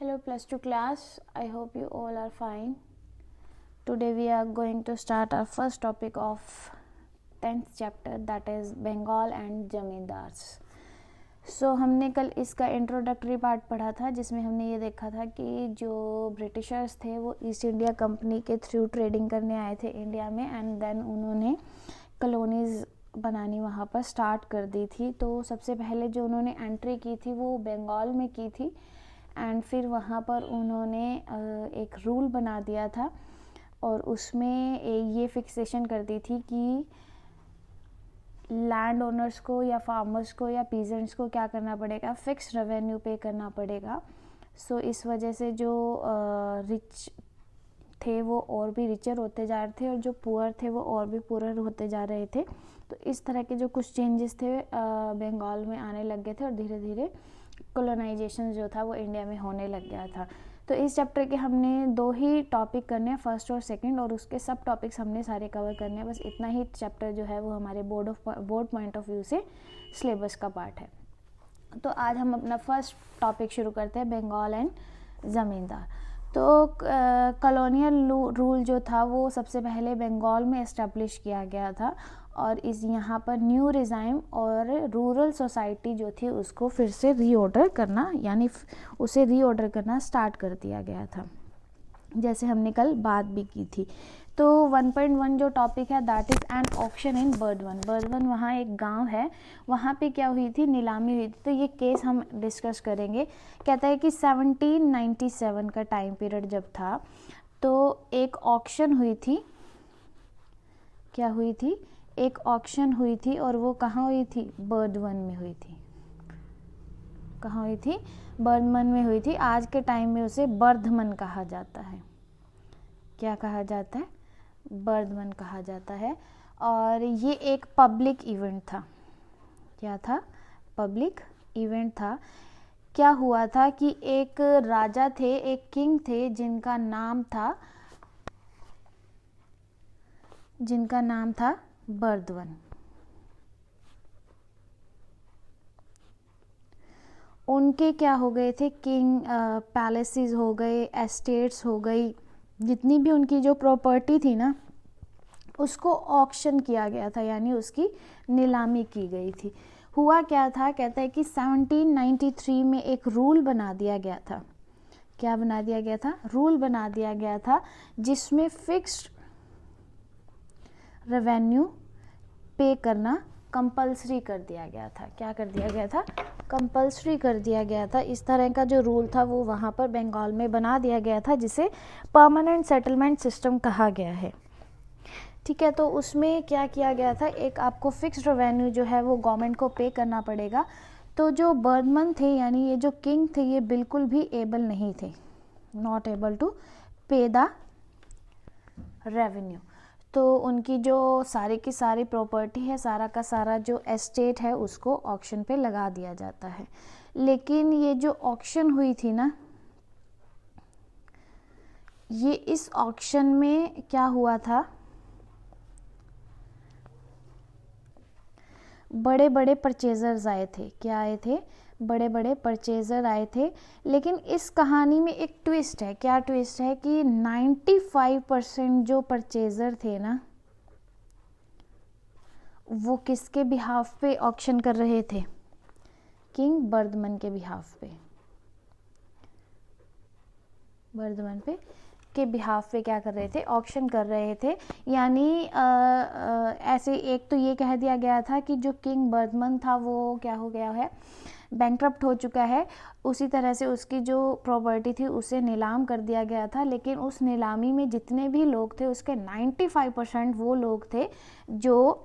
Hello plus 2 class, I hope you all are fine. Today we are going to start our first topic of 10th chapter, that is Bengal and Zamindars. So हमने कल इसका introductory part पढ़ा था जिसमें हमने ये देखा था कि जो ब्रिटिशर्स थे वो ईस्ट इंडिया कंपनी के थ्रू ट्रेडिंग करने आए थे इंडिया में एंड देन उन्होंने कॉलोनीज़ बनानी वहाँ पर स्टार्ट कर दी थी। तो सबसे पहले जो उन्होंने एंट्री की थी वो बंगाल में की थी एंड फिर वहाँ पर उन्होंने एक रूल बना दिया था और उसमें ये फिक्सेशन कर दी थी कि लैंड ओनर्स को या फार्मर्स को या पीजेंट्स को क्या करना पड़ेगा, फिक्स रेवेन्यू पे करना पड़ेगा। सो इस वजह से जो रिच थे वो और भी रिचर होते जा रहे थे और जो पुअर थे वो और भी पुअर होते जा रहे थे। तो इस तरह के जो कुछ चेंजेस थे बंगाल में आने लग गए थे और धीरे धीरे कॉलोनाइजेशन जो था वो इंडिया में होने लग गया था। तो इस चैप्टर के हमने दो ही टॉपिक करने हैं, फर्स्ट और सेकंड, और उसके सब टॉपिक्स हमने सारे कवर करने हैं। बस इतना ही चैप्टर जो है वो हमारे बोर्ड पॉइंट ऑफ व्यू से सिलेबस का पार्ट है। तो आज हम अपना फर्स्ट टॉपिक शुरू करते हैं, बंगाल एंड ज़मींदार। तो कॉलोनियल रूल जो था वो सबसे पहले बंगाल में इस्टेब्लिश किया गया था और इस यहाँ पर न्यू रिज़ाइम और रूरल सोसाइटी जो थी उसको फिर से रीऑर्डर करना, यानी उसे रीऑर्डर करना स्टार्ट कर दिया गया था, जैसे हमने कल बात भी की थी। तो 1.1 जो टॉपिक है दैट इज़ एन ऑक्शन इन बर्दवन वहाँ एक गांव है, वहाँ पे क्या हुई थी, नीलामी हुई थी। तो ये केस हम डिस्कस करेंगे। कहता है कि 1797 का टाइम पीरियड जब था तो एक ऑक्शन हुई थी। क्या हुई थी? एक ऑक्शन हुई थी और वो कहाँ हुई थी? बर्दवन में हुई थी। कहाँ हुई थी? बर्दमन में हुई थी। आज के टाइम में उसे बर्धमन कहा जाता है। क्या कहा जाता है? बर्धमन कहा जाता है। और ये एक पब्लिक इवेंट था। क्या था? पब्लिक इवेंट था। क्या हुआ था कि एक राजा थे, एक किंग थे जिनका नाम था बर्दवन। उनके क्या हो गए थे? किंग पैलेसेस हो गए, एस्टेट्स हो गई, जितनी भी उनकी जो प्रॉपर्टी थी ना उसको ऑक्शन किया गया था, यानी उसकी नीलामी की गई थी। हुआ क्या था? कहता है कि 1793 में एक रूल बना दिया गया था। क्या बना दिया गया था? रूल बना दिया गया था जिसमें फिक्स्ड रेवेन्यू पे करना कंपल्सरी कर दिया गया था। क्या कर दिया गया था? कंपल्सरी कर दिया गया था। इस तरह का जो रूल था वो वहाँ पर बंगाल में बना दिया गया था जिसे परमानेंट सेटलमेंट सिस्टम कहा गया है। ठीक है, तो उसमें क्या किया गया था, एक आपको फिक्स्ड रेवेन्यू जो है वो गवर्नमेंट को पे करना पड़ेगा। तो जो बर्दमन थे यानी ये जो किंग थे ये बिल्कुल भी एबल नहीं थे, नॉट एबल टू पे द रेवेन्यू। तो उनकी जो सारी की सारी प्रॉपर्टी है, सारा का सारा जो एस्टेट है उसको ऑक्शन पे लगा दिया जाता है। लेकिन ये जो ऑक्शन हुई थी ना, ये इस ऑक्शन में क्या हुआ था, बड़े बड़े परचेजर्स आए थे। क्या आए थे? बड़े बड़े परचेजर आए थे। लेकिन इस कहानी में एक ट्विस्ट है। क्या ट्विस्ट है कि 95% जो परचेजर थे ना वो किसके बिहाफ पे ऑक्शन कर रहे थे? किंग बर्दमन के बिहाफ पे। बर्दमन पे के बिहाफ पे क्या कर रहे थे? ऑक्शन कर रहे थे। यानी ऐसे एक तो ये कह दिया गया था कि जो किंग बर्दमन था वो क्या हो गया है, बैंकक्रप्ट हो चुका है। उसी तरह से उसकी जो प्रॉपर्टी थी उसे नीलाम कर दिया गया था। लेकिन उस नीलामी में जितने भी लोग थे उसके 95% वो लोग थे जो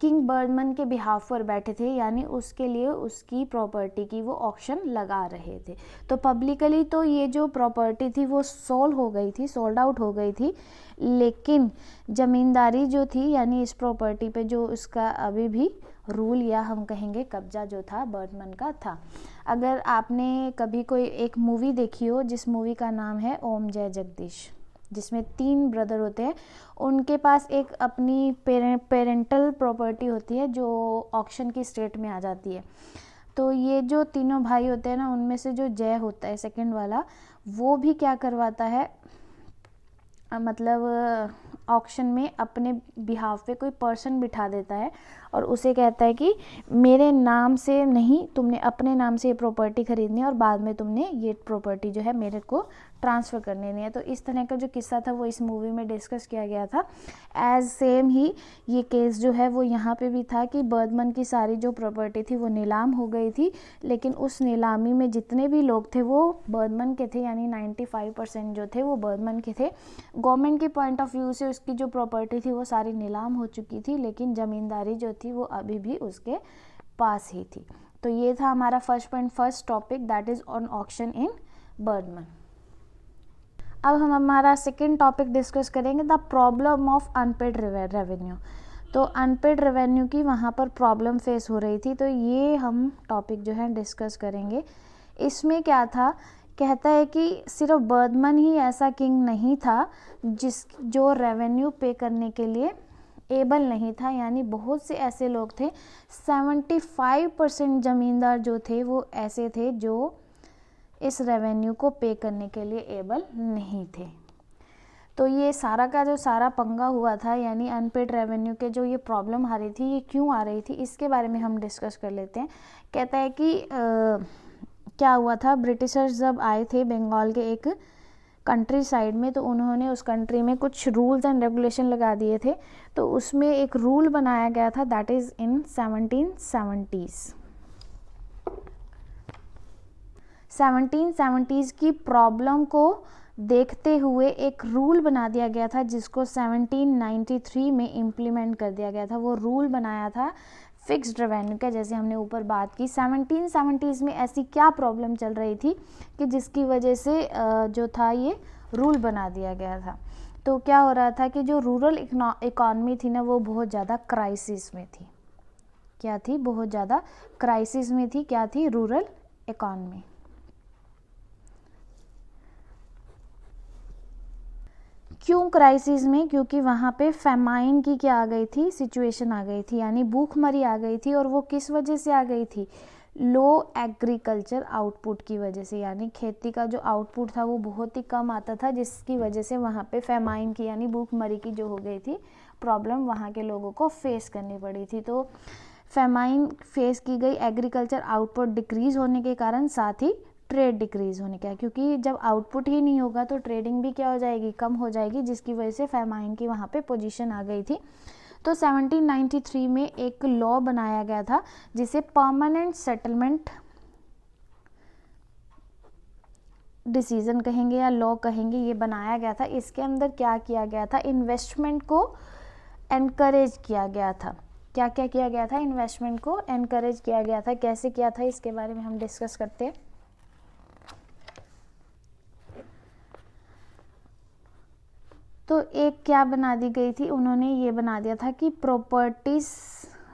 किंग बर्दमन के बिहाफ पर बैठे थे, यानी उसके लिए उसकी प्रॉपर्टी की वो ऑक्शन लगा रहे थे। तो पब्लिकली तो ये जो प्रॉपर्टी थी वो सोल्ड आउट हो गई थी। लेकिन ज़मींदारी जो थी यानी इस प्रॉपर्टी पे जो उसका अभी भी रूल या हम कहेंगे कब्जा जो था बर्दमन का था। अगर आपने कभी कोई एक मूवी देखी हो जिस मूवी का नाम है ओम जय जगदीश, जिसमें 3 ब्रदर होते हैं, उनके पास एक अपनी पेरेंटल प्रॉपर्टी होती है जो ऑक्शन की स्टेट में आ जाती है। तो ये जो तीनों भाई होते हैं ना, उनमें से जो जय होता है सेकंड वाला, वो भी क्या करवाता है, मतलब ऑक्शन में अपने बिहाफ पे कोई पर्सन बिठा देता है और उसे कहता है कि मेरे नाम से नहीं, तुमने अपने नाम से ये प्रॉपर्टी खरीदनी है और बाद में तुमने ये प्रॉपर्टी जो है मेरे को ट्रांसफ़र करनी नहीं है। तो इस तरह का जो किस्सा था वो इस मूवी में डिस्कस किया गया था। एज सेम ही ये केस जो है वो यहाँ पे भी था कि बर्दमन की सारी जो प्रॉपर्टी थी वो नीलाम हो गई थी, लेकिन उस नीलामी में जितने भी लोग थे वो बर्दमन के थे, यानी 95% जो थे वो बर्दमन के थे। गवर्नमेंट के पॉइंट ऑफ व्यू से उसकी जो प्रॉपर्टी थी वो सारी नीलाम हो चुकी थी, लेकिन ज़मींदारी जो थी वो अभी भी उसके पास ही थी। तो ये था हमारा first topic, that is on auction in Burdwan. अब हम हमारा सेकेंड टॉपिक डिस्कस करेंगे, the problem of unpaid revenue. तो अनपेड रेवेन्यू की वहाँ पर प्रॉब्लम फेस हो रही थी, तो ये हम टॉपिक जो है डिस्कस करेंगे। इसमें क्या था, कहता है कि सिर्फ बर्दमन ही ऐसा किंग नहीं था जो रेवेन्यू पे करने के लिए एबल नहीं था, यानी बहुत से ऐसे लोग थे, 75% ज़मींदार जो थे वो ऐसे थे जो इस रेवेन्यू को पे करने के लिए एबल नहीं थे। तो ये सारा का जो सारा पंगा हुआ था, यानी अनपेड रेवेन्यू के जो ये प्रॉब्लम आ रही थी, ये क्यों आ रही थी, इसके बारे में हम डिस्कस कर लेते हैं। कहता है कि क्या हुआ था, ब्रिटिशर्स जब आए थे बंगाल के एक कंट्री साइड में, तो उन्होंने उस कंट्री में कुछ रूल्स एंड रेगुलेशन लगा दिए थे। तो उसमें एक रूल बनाया गया था, दैट इज़ इन 1770s की प्रॉब्लम को देखते हुए एक रूल बना दिया गया था, जिसको 1793 में इम्प्लीमेंट कर दिया गया था। वो रूल बनाया था फिक्स्ड रेवेन्यू का, जैसे हमने ऊपर बात की। 1770s में ऐसी क्या प्रॉब्लम चल रही थी कि जिसकी वजह से जो था ये रूल बना दिया गया था। तो क्या हो रहा था कि जो रूरल इकॉनमी थी ना, वो बहुत ज़्यादा क्राइसिस में थी। क्या थी, बहुत ज़्यादा क्राइसिस में थी। क्या थी, रूरल इकॉनमी। क्यों क्राइसिस में, क्योंकि वहाँ पे फेमाइन की क्या आ गई थी, सिचुएशन आ गई थी, यानी भूखमरी आ गई थी। और वो किस वजह से आ गई थी, लो एग्रीकल्चर आउटपुट की वजह से, यानी खेती का जो आउटपुट था वो बहुत ही कम आता था, जिसकी वजह से वहाँ पे फेमाइन की यानी भूखमरी की जो हो गई थी प्रॉब्लम, वहाँ के लोगों को फेस करनी पड़ी थी। तो फेमाइन फेस की गई, एग्रीकल्चर आउटपुट डिक्रीज होने के कारण, साथ ही ट्रेड डिक्रीज होने का, क्योंकि जब आउटपुट ही नहीं होगा तो ट्रेडिंग भी क्या हो जाएगी, कम हो जाएगी, जिसकी वजह से फेमाइन की वहाँ पे पोजीशन आ गई थी। तो 1793 में एक लॉ बनाया गया था, जिसे परमानेंट सेटलमेंट डिसीजन कहेंगे या लॉ कहेंगे, ये बनाया गया था। इसके अंदर क्या किया गया था, इन्वेस्टमेंट को एनकरेज किया गया था। क्या क्या किया गया था, इन्वेस्टमेंट को एनकरेज किया गया था। कैसे किया था, इसके बारे में हम डिस्कस करते हैं। तो एक क्या बना दी गई थी, उन्होंने ये बना दिया था कि प्रॉपर्टीज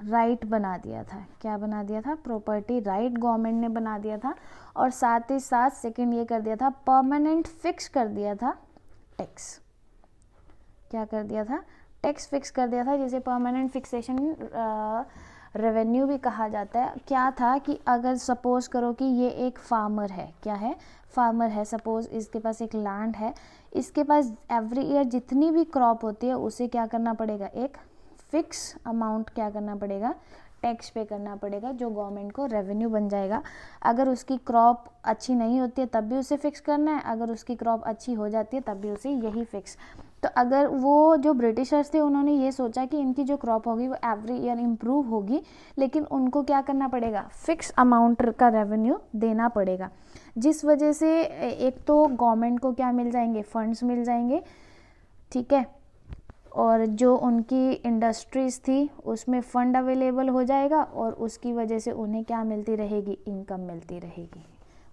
राइट बना दिया था। क्या बना दिया था, प्रॉपर्टी राइट गवर्नमेंट ने बना दिया था। और साथ ही साथ सेकंड ये कर दिया था, परमानेंट फिक्स कर दिया था टैक्स। क्या कर दिया था, टैक्स फिक्स कर दिया था, जिसे परमानेंट फिक्सेशन रेवेन्यू भी कहा जाता है। क्या था कि अगर सपोज करो कि ये एक फार्मर है, क्या है, फार्मर है, सपोज इसके पास एक लैंड है, इसके पास एवरी ईयर जितनी भी क्रॉप होती है उसे क्या करना पड़ेगा, एक फिक्स अमाउंट क्या करना पड़ेगा, टैक्स पे करना पड़ेगा, जो गवर्नमेंट को रेवेन्यू बन जाएगा। अगर उसकी क्रॉप अच्छी नहीं होती है तब भी उसे फिक्स करना है, अगर उसकी क्रॉप अच्छी हो जाती है तब भी उसे यही फिक्स। तो अगर वो जो ब्रिटिशर्स थे उन्होंने ये सोचा कि इनकी जो क्रॉप होगी वो एवरी ईयर इम्प्रूव होगी, लेकिन उनको क्या करना पड़ेगा, फिक्स अमाउंट का रेवेन्यू देना पड़ेगा, जिस वजह से एक तो गवर्नमेंट को क्या मिल जाएंगे, फंड्स मिल जाएंगे, ठीक है, और जो उनकी इंडस्ट्रीज़ थी उसमें फंड अवेलेबल हो जाएगा, और उसकी वजह से उन्हें क्या मिलती रहेगी, इनकम मिलती रहेगी,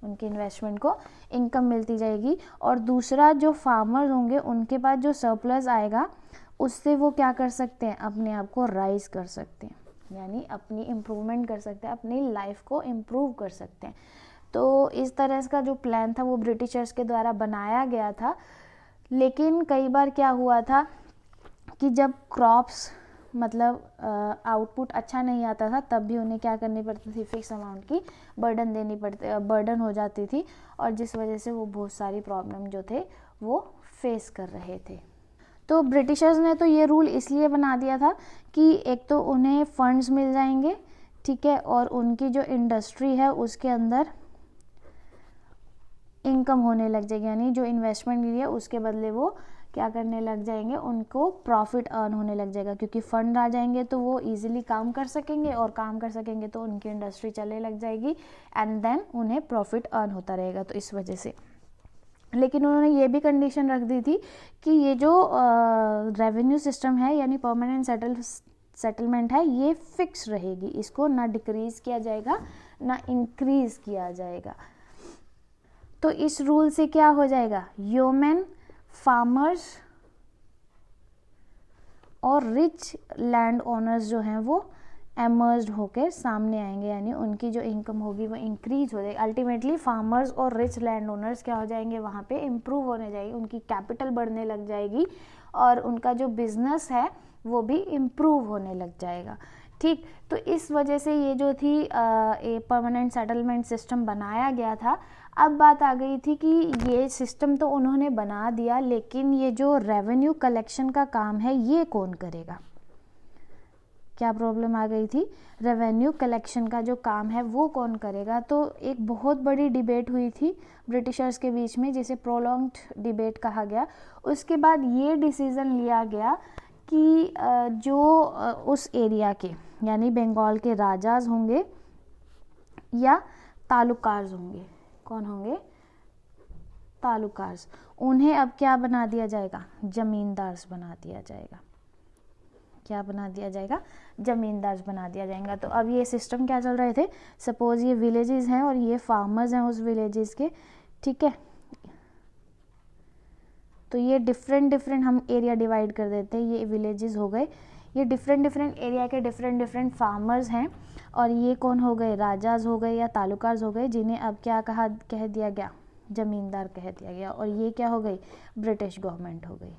उनके इन्वेस्टमेंट को इनकम मिलती जाएगी। और दूसरा, जो फार्मर्स होंगे उनके पास जो सरप्लस आएगा उससे वो क्या कर सकते हैं, अपने आप को राइज कर सकते हैं, यानी अपनी इम्प्रूवमेंट कर सकते हैं, अपनी लाइफ को इम्प्रूव कर सकते हैं। तो इस तरह का जो प्लान था वो ब्रिटिशर्स के द्वारा बनाया गया था। लेकिन कई बार क्या हुआ था कि जब क्रॉप्स मतलब आउटपुट अच्छा नहीं आता था, तब भी उन्हें क्या करनी पड़ती थी, फिक्स अमाउंट की बर्डन हो जाती थी, और जिस वजह से वो बहुत सारी प्रॉब्लम जो थे वो फेस कर रहे थे। तो ब्रिटिशर्स ने तो ये रूल इसलिए बना दिया था कि एक तो उन्हें फंड्स मिल जाएंगे, ठीक है, और उनकी जो इंडस्ट्री है उसके अंदर इनकम होने लग जाएगी, यानी जो इन्वेस्टमेंट लिए उसके बदले वो क्या करने लग जाएंगे, उनको प्रॉफिट अर्न होने लग जाएगा, क्योंकि फंड आ जाएंगे तो वो इजीली काम कर सकेंगे, और काम कर सकेंगे तो उनकी इंडस्ट्री चलने लग जाएगी, एंड देन उन्हें प्रॉफिट अर्न होता रहेगा। तो इस वजह से, लेकिन उन्होंने ये भी कंडीशन रख दी थी कि ये जो रेवेन्यू सिस्टम है, यानी परमानेंट सेटलमेंट है, ये फिक्स रहेगी, इसको ना डिक्रीज किया जाएगा ना इंक्रीज किया जाएगा। तो इस रूल से क्या हो जाएगा, ह्यूमन, फार्मर्स और रिच लैंड ओनर्स जो हैं वो एमर्ज होकर सामने आएंगे, यानी उनकी जो इनकम होगी वो इंक्रीज हो जाएगी। अल्टीमेटली फार्मर्स और रिच लैंड ओनर्स क्या हो जाएंगे, वहाँ पे इम्प्रूव होने जाएगी, उनकी कैपिटल बढ़ने लग जाएगी, और उनका जो बिजनेस है वो भी इम्प्रूव होने लग जाएगा। ठीक, तो इस वजह से ये जो थी ये परमानेंट सेटलमेंट सिस्टम बनाया गया था। अब बात आ गई थी कि ये सिस्टम तो उन्होंने बना दिया, लेकिन ये जो रेवेन्यू कलेक्शन का काम है ये कौन करेगा। क्या प्रॉब्लम आ गई थी, रेवेन्यू कलेक्शन का जो काम है वो कौन करेगा। तो एक बहुत बड़ी डिबेट हुई थी ब्रिटिशर्स के बीच में, जिसे प्रोलॉन्ग्ड डिबेट कहा गया। उसके बाद ये डिसीज़न लिया गया कि जो उस एरिया के, यानी बंगाल के राजाज होंगे या तालुकार्स होंगे, कौन होंगे, तालुकार्स, उन्हें अब क्या बना दिया जाएगा, जमींदार्स बना दिया जाएगा। क्या बना दिया जाएगा, जमींदार्स बना दिया जाएगा। तो अब ये सिस्टम क्या चल रहे थे, सपोज ये विलेजेस हैं और ये फार्मर्स हैं उस विलेजेस के, ठीक है, तो ये डिफरेंट हम एरिया डिवाइड कर देते हैं, ये विलेजेस हो गए, ये डिफरेंट एरिया के डिफरेंट फार्मर्स हैं, और ये कौन हो गए, राजाज हो गए या तालुकार्स हो गए, जिन्हें अब क्या कह दिया गया, जमींदार कह दिया गया। और ये क्या हो गई, ब्रिटिश गवर्नमेंट हो गई।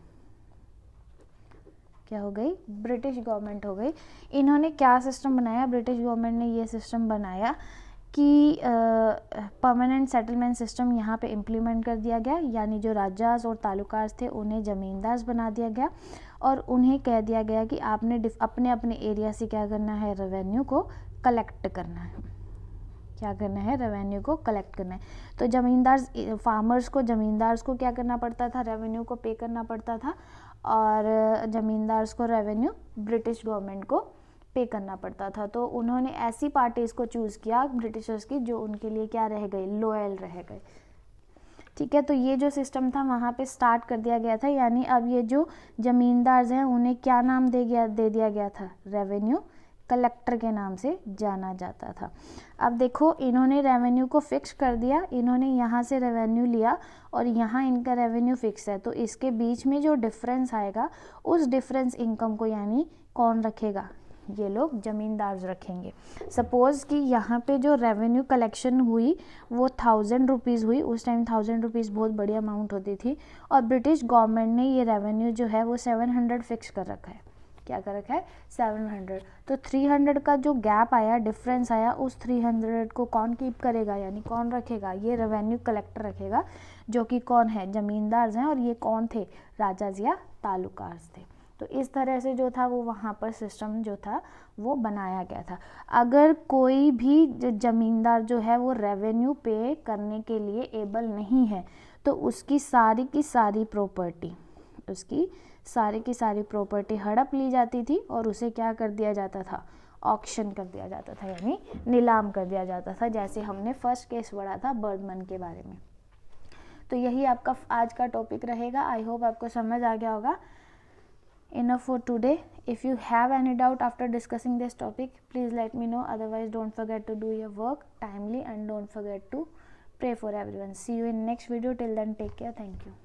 क्या हो गई, ब्रिटिश गवर्नमेंट हो गई। इन्होंने क्या सिस्टम बनाया, ब्रिटिश गवर्नमेंट ने ये सिस्टम बनाया कि परमानेंट सेटलमेंट सिस्टम यहाँ पे इम्प्लीमेंट कर दिया गया, यानी जो राजास और तालुकार्स थे उन्हें ज़मींदार बना दिया गया, और उन्हें कह दिया गया कि आपने अपने अपने एरिया से क्या करना है, रेवेन्यू को कलेक्ट करना है। क्या करना है, रेवेन्यू को कलेक्ट करना है। तो जमींदार फार्मर्स को, जमींदार्स को क्या करना पड़ता था, रेवेन्यू को पे करना पड़ता था, और जमींदार्स को रेवेन्यू ब्रिटिश गवर्नमेंट को पे करना पड़ता था। तो उन्होंने ऐसी पार्टीज़ को चूज़ किया ब्रिटिशर्स की जो उनके लिए क्या रह गए, लॉयल रह गए। ठीक है, तो ये जो सिस्टम था वहाँ पे स्टार्ट कर दिया गया था, यानी अब ये जो जमींदार हैं उन्हें क्या नाम दे दिया गया था, रेवेन्यू कलेक्टर के नाम से जाना जाता था। अब देखो, इन्होंने रेवेन्यू को फिक्स कर दिया, इन्होंने यहाँ से रेवेन्यू लिया और यहाँ इनका रेवेन्यू फिक्स है, तो इसके बीच में जो डिफरेंस आएगा उस डिफरेंस इनकम को यानी कौन रखेगा, ये लोग जमींदार रखेंगे। सपोज़ कि यहाँ पे जो रेवेन्यू कलेक्शन हुई वो 1000 रुपीज़ हुई, उस टाइम 1000 रुपीज़ बहुत बड़ी अमाउंट होती थी, और ब्रिटिश गवर्नमेंट ने ये रेवेन्यू जो है वो 700 फिक्स कर रखा है। क्या कर रखा है, 700। तो 300 का जो गैप आया, डिफरेंस आया, उस 300 को कौन कीप करेगा, यानी कौन रखेगा, ये रेवेन्यू कलेक्टर रखेगा, जो कि कौन है, जमींदार हैं, और ये कौन थे, राजाज या तालुकार्स थे। तो इस तरह से जो था वो वहाँ पर सिस्टम जो था वो बनाया गया था। अगर कोई भी जमींदार जो है वो रेवेन्यू पे करने के लिए एबल नहीं है, तो उसकी सारी की सारी प्रॉपर्टी हड़प ली जाती थी, और उसे क्या कर दिया जाता था, ऑक्शन कर दिया जाता था, यानी नीलाम कर दिया जाता था, जैसे हमने फर्स्ट केस पढ़ा था बर्डमन के बारे में। तो यही आपका आज का टॉपिक रहेगा। आई होप आपको समझ आ गया होगा। Enough for today. If you have any doubt after discussing this topic, please let me know. Otherwise, don't forget to do your work timely and don't forget to pray for everyone. See you in next video. Till then, take care. Thank you.